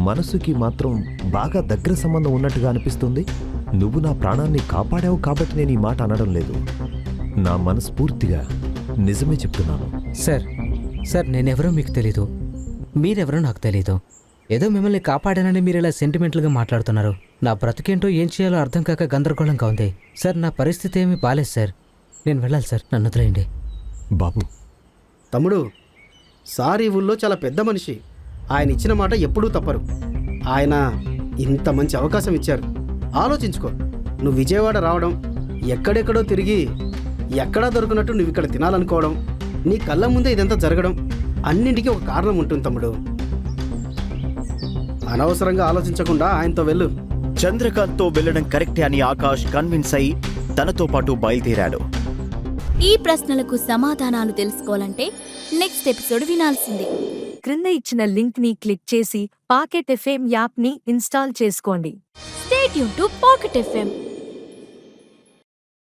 మనసుకి మాత్రం బాగా దగ్గర సంబంధం ఉన్నట్టుగా అనిపిస్తుంది. నువ్వు నా ప్రాణాన్ని కాపాడావు కాబట్టి నేను ఈ మాట అనడం లేదు. నా మనస్ఫూర్తిగా నిజమే చెప్తున్నాను. సార్ నేనెవరో మీకు తెలీదు, మీరెవరో నాకు తెలీదు. ఏదో మిమ్మల్ని కాపాడానని మీరు ఇలా సెంటిమెంటల్గా మాట్లాడుతున్నారు. నా బ్రతికేంటో ఏం చేయాలో అర్థం కాక గందరగోళంగా ఉంది. సార్ నా పరిస్థితి ఏమీ బాలేదు సార్. నేను వెళ్ళాలి సార్, నన్ను వదిలేయండి. బాబు, తమ్ముడు, సార్ ఈ ఊళ్ళో చాలా పెద్ద మనిషి. ఆయన ఇచ్చిన మాట ఎప్పుడూ తప్పరు. ఆయన ఇంత మంచి అవకాశం ఇచ్చారు. ఆలోచించుకో, నువ్వు విజయవాడ రావడం, ఎక్కడెక్కడో తిరిగి ఎక్కడా దొరికినట్టు నువ్వు ఇక్కడ తినాలనుకోవడం, నీ కళ్ళ ముందే ఇదంతా జరగడం, అన్నింటికీ ఒక కారణం ఉంటుంది తమ్ముడు. అనవసరంగా ఆలోచించకుండా ఆయనతో వెళ్ళు. చంద్రకాంత్తో వెళ్ళడం కరెక్టే అని ఆకాష్ కన్విన్స్ అయి తనతో పాటు బయలుదేరాడు. ఈ ప్రశ్నలకు సమాధానాలు తెలుసుకోవాలంటే నెక్స్ట్ ఎపిసోడ్ వినాల్సిందే. క్రింద ఇచ్చిన లింక్ ని క్లిక్ చేసి పాకెట్ ఎఫ్ఎం యాప్ ని ఇన్స్టాల్ చేసుకోండి. Stay tune to pocket FM.